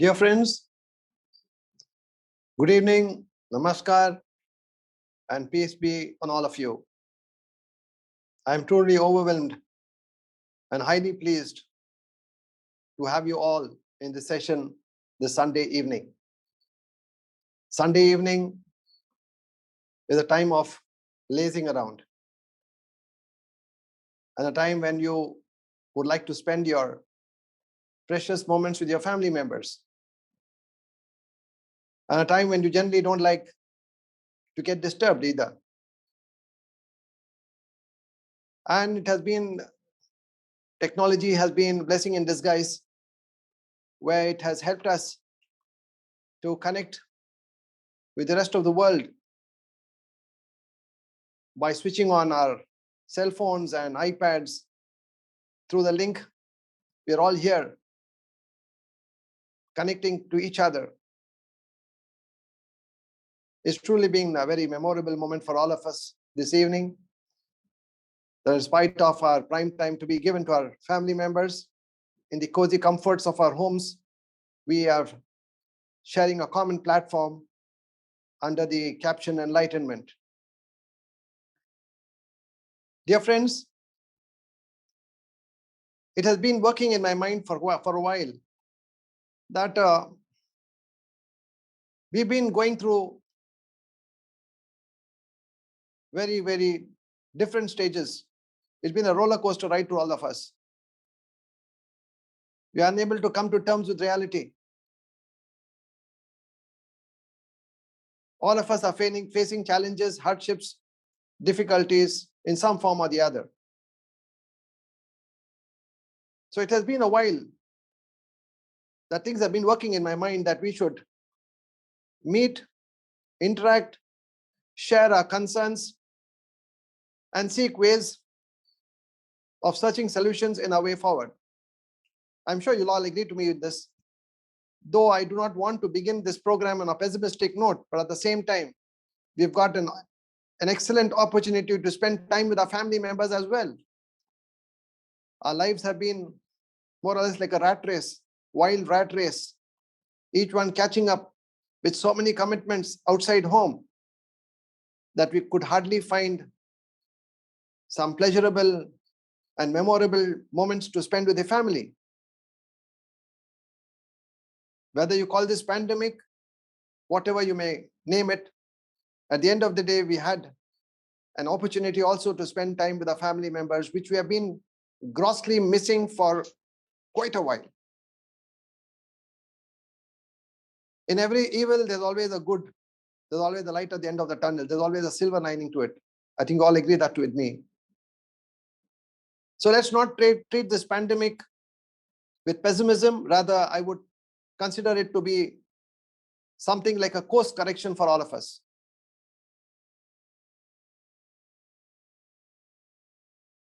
Dear friends, good evening, namaskar, and peace be on all of you. I am truly overwhelmed and highly pleased to have you all in this session this Sunday evening. Sunday evening is a time of lazing around and a time when you would like to spend your precious moments with your family members, and a time when you generally don't like to get disturbed either. And technology has been a blessing in disguise, where it has helped us to connect with the rest of the world by switching on our cell phones and iPads through the link. We are all here connecting to each other. It's truly been a very memorable moment for all of us this evening, that in spite of our prime time to be given to our family members in the cozy comforts of our homes, we are sharing a common platform under the caption Enlightenment. Dear friends, it has been working in my mind for a while that we've been going through very, very different stages. It's been a roller coaster ride to all of us. We are unable to come to terms with reality. All of us are facing challenges, hardships, difficulties in some form or the other. So it has been a while that things have been working in my mind that we should meet, interact, share our concerns, and seek ways of searching solutions in our way forward. I'm sure you'll all agree to me with this, though I do not want to begin this program on a pessimistic note, but at the same time, we've got an excellent opportunity to spend time with our family members as well. Our lives have been more or less like a rat race, wild rat race, each one catching up with so many commitments outside home that we could hardly find some pleasurable and memorable moments to spend with the family. Whether you call this pandemic, whatever you may name it, at the end of the day, we had an opportunity also to spend time with our family members, which we have been grossly missing for quite a while. In every evil, there's always a good. There's always a light at the end of the tunnel. There's always a silver lining to it. I think all agree that with me. So let's not treat this pandemic with pessimism. Rather, I would consider it to be something like a course correction for all of us.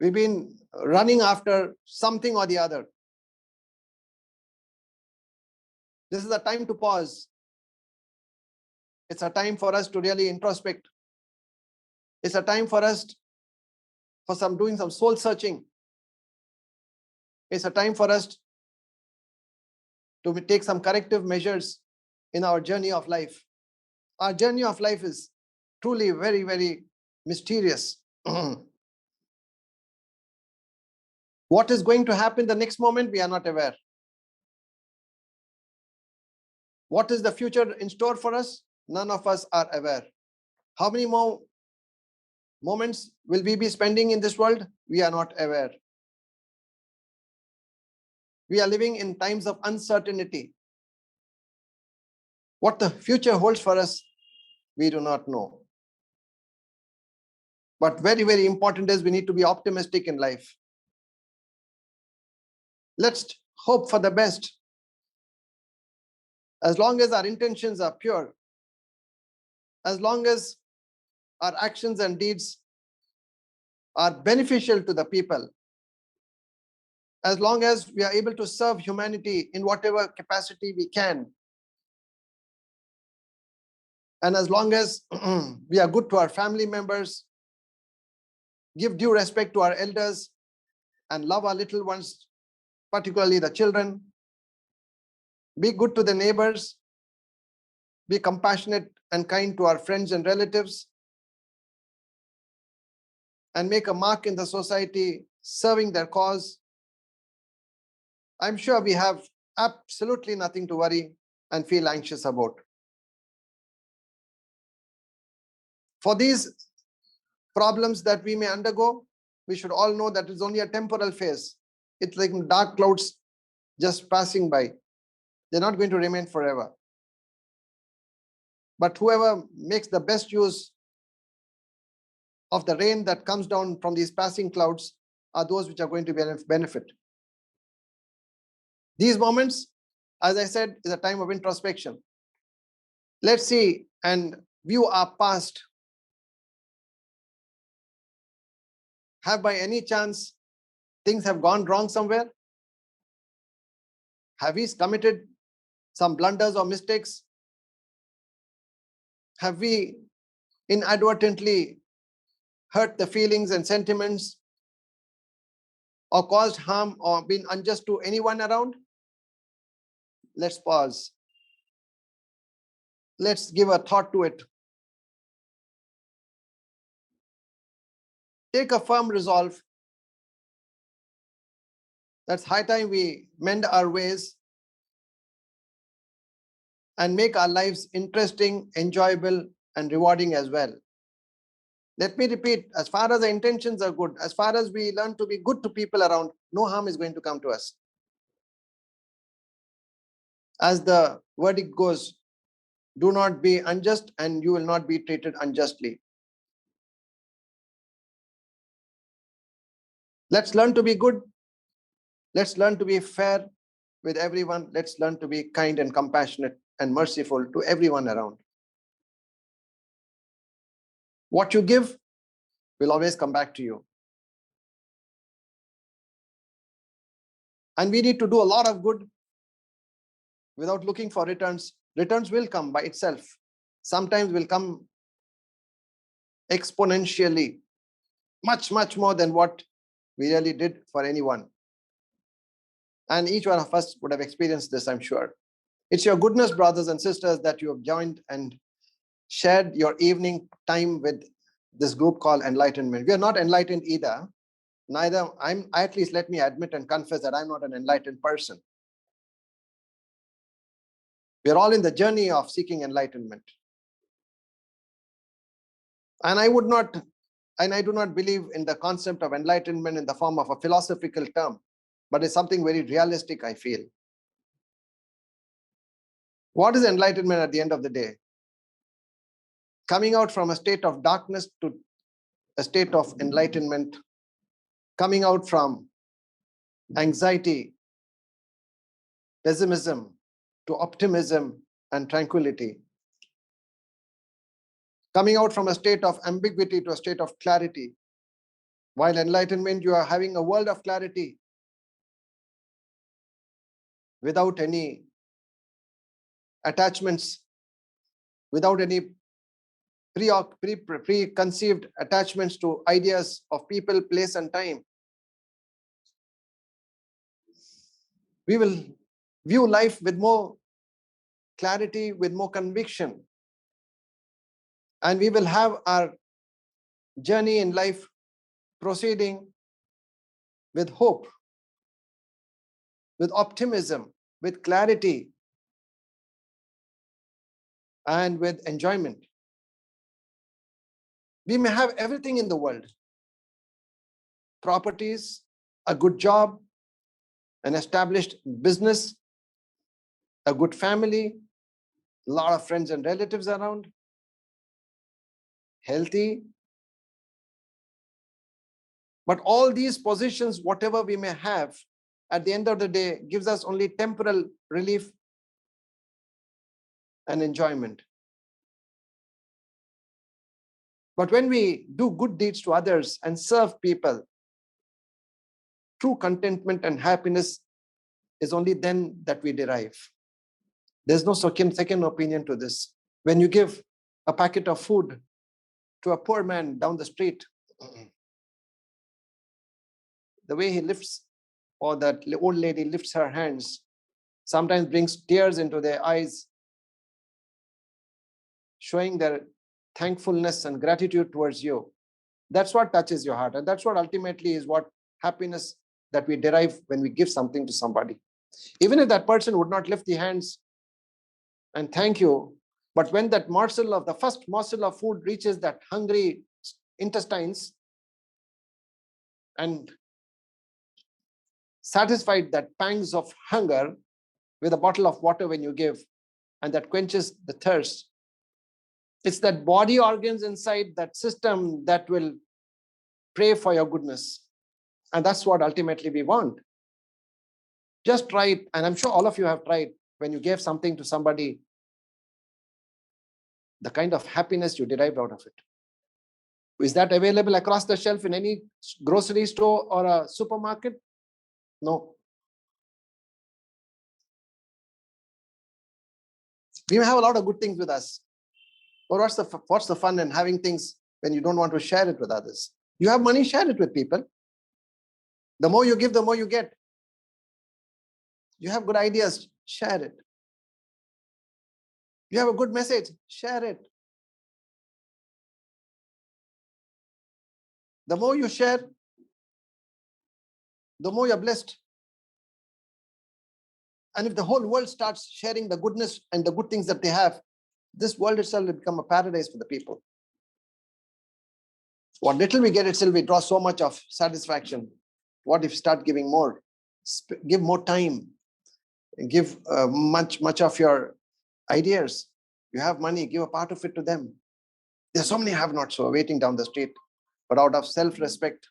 We've been running after something or the other. This is a time to pause. It's a time for us to really introspect. It's a time for us for doing some soul searching. It's a time for us to take some corrective measures in our journey of life. Our journey of life is truly very, very mysterious. What is going to happen the next moment, we are not aware. What is the future in store for us? None of us are aware. How many more moments will we be spending in this world? We are not aware. We are living in times of uncertainty. What the future holds for us, we do not know. But very, very important is we need to be optimistic in life. Let's hope for the best. As long as our intentions are pure, as long as our actions and deeds are beneficial to the people, as long as we are able to serve humanity in whatever capacity we can, and as long as we are good to our family members, give due respect to our elders, and love our little ones, particularly the children, Be good to the neighbors. Be compassionate and kind to our friends and relatives. And make a mark in the society serving their cause. I'm sure we have absolutely nothing to worry and feel anxious about. For these problems that we may undergo, we should all know that it's only a temporal phase. It's like dark clouds just passing by. They're not going to remain forever. But whoever makes the best use of the rain that comes down from these passing clouds are those which are going to benefit. These moments, as I said, is a time of introspection. Let's see and view our past. Have by any chance things have gone wrong somewhere? Have we committed some blunders or mistakes? Have we inadvertently hurt the feelings and sentiments or caused harm or been unjust to anyone around? Let's pause. Let's give a thought to it. Take a firm resolve. That's high time we mend our ways and make our lives interesting, enjoyable, and rewarding as well. Let me repeat, as far as the intentions are good, as far as we learn to be good to people around, no harm is going to come to us. As the verdict goes, do not be unjust and you will not be treated unjustly. Let's learn to be good. Let's learn to be fair with everyone. Let's learn to be kind and compassionate and merciful to everyone around. What you give will always come back to you. And we need to do a lot of good without looking for returns. Returns will come by itself. Sometimes will come exponentially, much more than what we really did for anyone. And each one of us would have experienced this, I'm sure. It's your goodness, brothers and sisters, that you have joined and shared your evening time with this group called Enlightenment. We are not enlightened either. Neither at least let me admit and confess that I'm not an enlightened person. We're all in the journey of seeking enlightenment. And I do not believe in the concept of enlightenment in the form of a philosophical term, but it's something very realistic, I feel. What is enlightenment at the end of the day? Coming out from a state of darkness to a state of enlightenment, coming out from anxiety, pessimism to optimism and tranquility, coming out from a state of ambiguity to a state of clarity. While enlightenment, you are having a world of clarity without any attachments, without any preconceived attachments to ideas of people, place, and time. We will view life with more clarity, with more conviction, and we will have our journey in life proceeding with hope, with optimism, with clarity, and with enjoyment. We may have everything in the world: properties, a good job, an established business, a good family, a lot of friends and relatives around, healthy. But all these positions, whatever we may have, at the end of the day, gives us only temporal relief and enjoyment. But when we do good deeds to others and serve people, true contentment and happiness is only then that we derive. There's no second opinion to this. When you give a packet of food to a poor man down the street, the way he lifts, or that old lady lifts her hands, sometimes brings tears into their eyes, showing their thankfulness and gratitude towards you. That's what touches your heart. And that's what ultimately is what happiness that we derive when we give something to somebody. Even if that person would not lift the hands and thank you, but when that morsel of the first morsel of food reaches that hungry intestines and satisfied that pangs of hunger with a bottle of water when you give, and that quenches the thirst, it's that body organs inside that system that will pray for your goodness. And that's what ultimately we want. Just try it, and I'm sure all of you have tried, when you gave something to somebody, the kind of happiness you derived out of it. Is that available across the shelf in any grocery store or a supermarket? No. We have a lot of good things with us. But what's the fun in having things when you don't want to share it with others? You have money, share it with people. The more you give, the more you get. You have good ideas, share it. You have a good message, share it. The more you share, the more you're blessed. And if the whole world starts sharing the goodness and the good things that they have, this world itself will become a paradise for the people. What little we get itself, we draw so much of satisfaction. What if you start giving more? Give more time. Give much of your ideas. You have money, give a part of it to them. There's so many have-nots who are waiting down the street, but out of self-respect,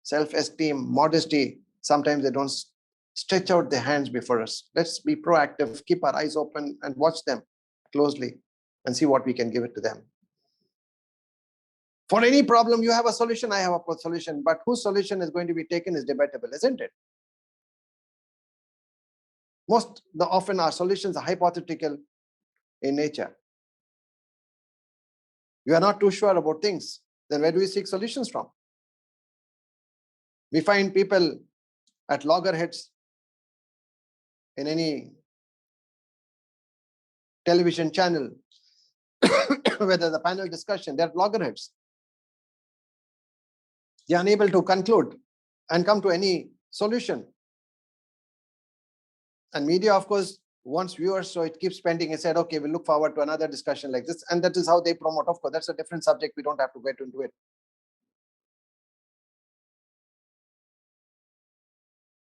self-esteem, modesty, sometimes they don't stretch out their hands before us. Let's be proactive, keep our eyes open and watch them closely and see what we can give it to them. For any problem, you have a solution, I have a solution, but whose solution is going to be taken is debatable, isn't it? Often our solutions are hypothetical in nature. You are not too sure about things, then where do we seek solutions from? We find people at loggerheads in any television channel, whether the panel discussion, they're loggerheads. They're unable to conclude and come to any solution. And media, of course, wants viewers, so it keeps pending. It said, okay, we'll look forward to another discussion like this. And that is how they promote. Of course, that's a different subject. We don't have to get into it.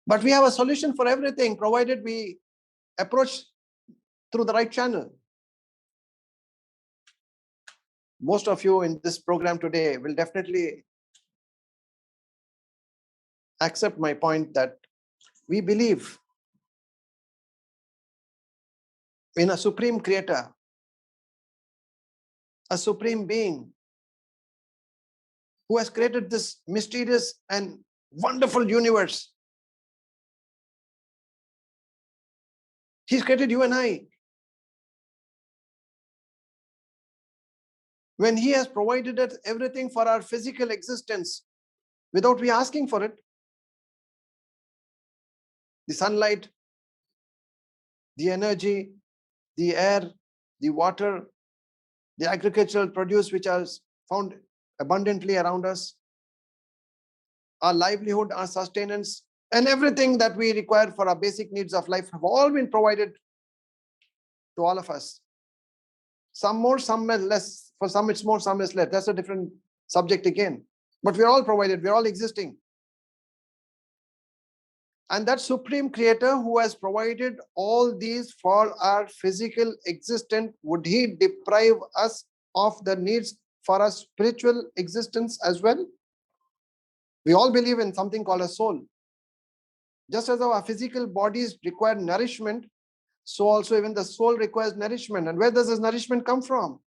But we have a solution for everything, provided we approach through the right channel. Most of you in this program today will definitely accept my point that we believe in a supreme creator, a supreme being who has created this mysterious and wonderful universe. He's created you and I. When he has provided us everything for our physical existence without we asking for it, the sunlight, the energy, the air, the water, the agricultural produce which are found abundantly around us, our livelihood, our sustenance, and everything that we require for our basic needs of life have all been provided to all of us. Some more, some less. For some it's more, some is less. That's a different subject again. But we're all provided, we're all existing. And that supreme creator who has provided all these for our physical existence, would he deprive us of the needs for our spiritual existence as well? We all believe in something called a soul. Just as our physical bodies require nourishment, so also even the soul requires nourishment. And where does this nourishment come from?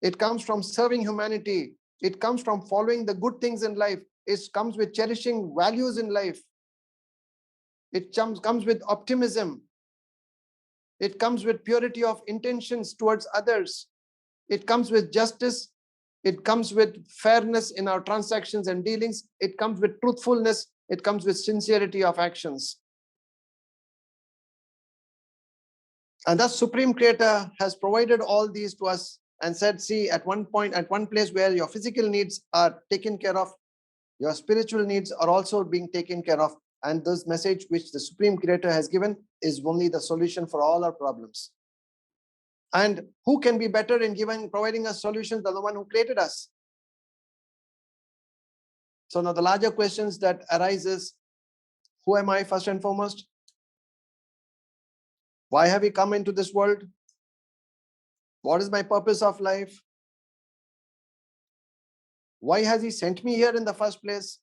It comes from serving humanity. It comes from following the good things in life. It comes with cherishing values in life. It comes with optimism. It comes with purity of intentions towards others. It comes with justice. It comes with fairness in our transactions and dealings. It comes with truthfulness. It comes with sincerity of actions. And thus Supreme Creator has provided all these to us and said, see, at one point, at one place where your physical needs are taken care of, your spiritual needs are also being taken care of. And this message which the Supreme Creator has given is only the solution for all our problems. And who can be better in providing us solutions than the one who created us? So now the larger questions that arise is, who am I first and foremost? Why have we come into this world? What is my purpose of life? Why has he sent me here in the first place?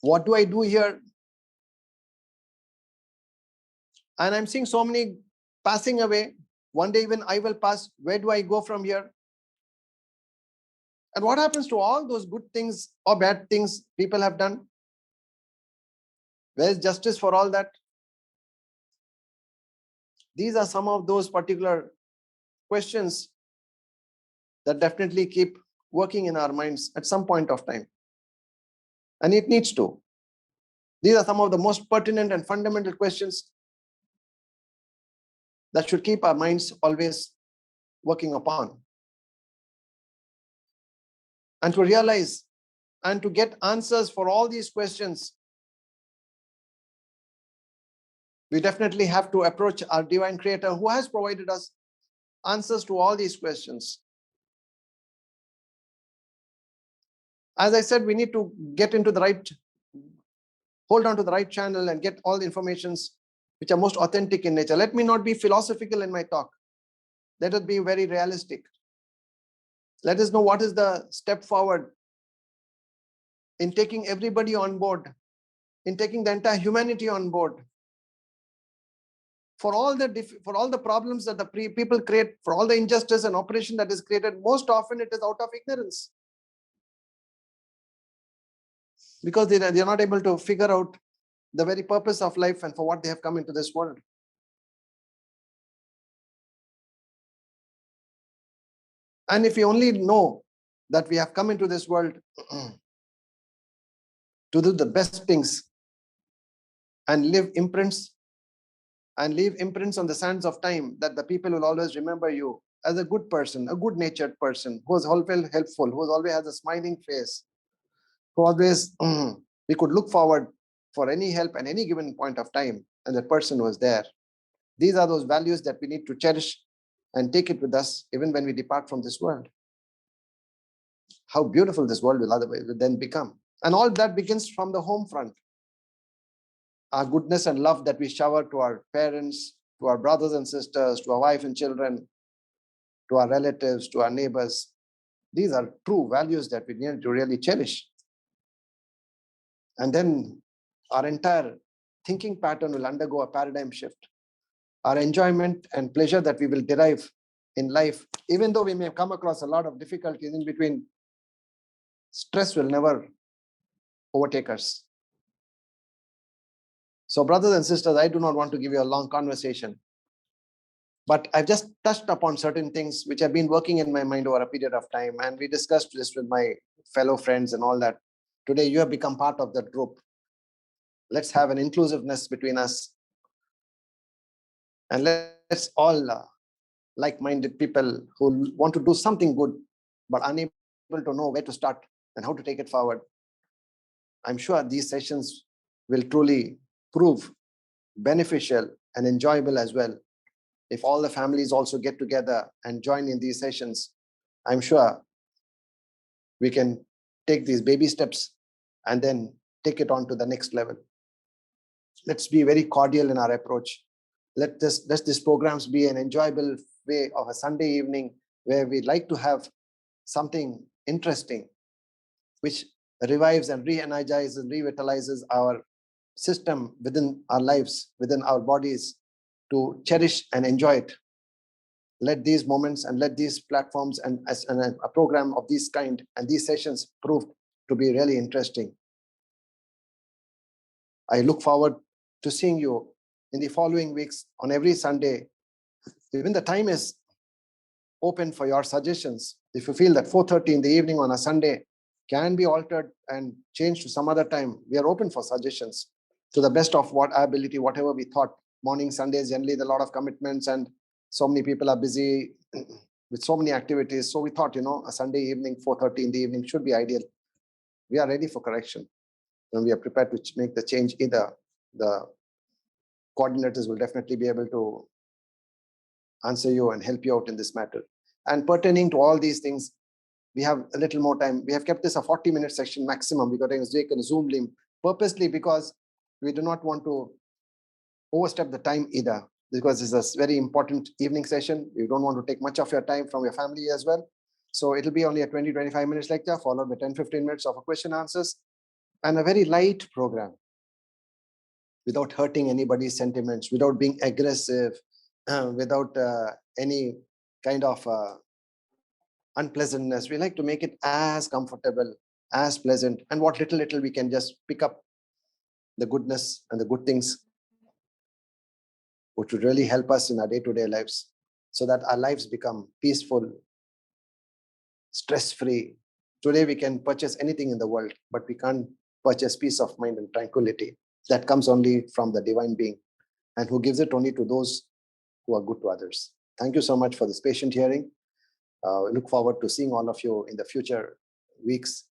What do I do here? And I'm seeing so many passing away. One day even I will pass. Where do I go from here? And what happens to all those good things or bad things people have done? Where is justice for all that? These are some of those particular questions that definitely keep working in our minds at some point of time. And it needs to. These are some of the most pertinent and fundamental questions that should keep our minds always working upon. And to realize and to get answers for all these questions, we definitely have to approach our divine creator who has provided us answers to all these questions. As I said, we need to get into the right, hold on to the right channel and get all the informations which are most authentic in nature. Let me not be philosophical in my talk. Let it be very realistic. Let us know what is the step forward in taking everybody on board, in taking the entire humanity on board. For all the problems that the people create, for all the injustice and oppression that is created, most often it is out of ignorance. Because they are not able to figure out the very purpose of life and for what they have come into this world. And if we only know that we have come into this world to do the best things and leave imprints on the sands of time, that the people will always remember you as a good person, a good-natured person, who is always helpful, who always has a smiling face, who always we could look forward for any help at any given point of time, and that person was there. These are those values that we need to cherish and take it with us even when we depart from this world. How beautiful this world will then become. And all that begins from the home front. Our goodness and love that we shower to our parents, to our brothers and sisters, to our wife and children, to our relatives, to our neighbors. These are true values that we need to really cherish. And then our entire thinking pattern will undergo a paradigm shift. Our enjoyment and pleasure that we will derive in life, even though we may come across a lot of difficulties in between, stress will never overtake us. So brothers and sisters, I do not want to give you a long conversation, but I've just touched upon certain things which have been working in my mind over a period of time. And we discussed this with my fellow friends and all that. Today, you have become part of that group. Let's have an inclusiveness between us. And let's all like-minded people who want to do something good, but unable to know where to start and how to take it forward. I'm sure these sessions will truly prove beneficial and enjoyable as well. If all the families also get together and join in these sessions, I'm sure we can take these baby steps and then take it on to the next level. Let's be very cordial in our approach. Let these programs be an enjoyable way of a Sunday evening where we like to have something interesting, which revives and re-energizes and revitalizes our system within our lives, within our bodies, to cherish and enjoy it. Let these moments and let these platforms and a program of this kind and these sessions prove to be really interesting. I look forward to seeing you in the following weeks on every Sunday. Even the time is open for your suggestions. If you feel that 4:30 in the evening on a Sunday can be altered and changed to some other time, we are open for suggestions to the best of what our ability, whatever we thought morning Sundays, generally there are a lot of commitments and so many people are busy with so many activities. So we thought, a Sunday evening, 4:30 in the evening should be ideal. We are ready for correction and we are prepared to make the change. Either the coordinators will definitely be able to answer you and help you out in this matter. And pertaining to all these things, we have a little more time. We have kept this a 40-minute session maximum. We got to take a Zoom link purposely because we do not want to overstep the time either, because it's a very important evening session. You don't want to take much of your time from your family as well. So it'll be only a 20-25 minutes lecture followed by 10-15 minutes of a question answers and a very light program without hurting anybody's sentiments, without being aggressive, without any kind of unpleasantness. We like to make it as comfortable, as pleasant, and what little we can just pick up the goodness and the good things which would really help us in our day-to-day lives, so that our lives become peaceful, stress-free. Today we can purchase anything in the world, but we can't purchase peace of mind and tranquility. That comes only from the divine being, and who gives it only to those who are good to others. Thank you so much for this patient hearing. Look forward to seeing all of you in the future weeks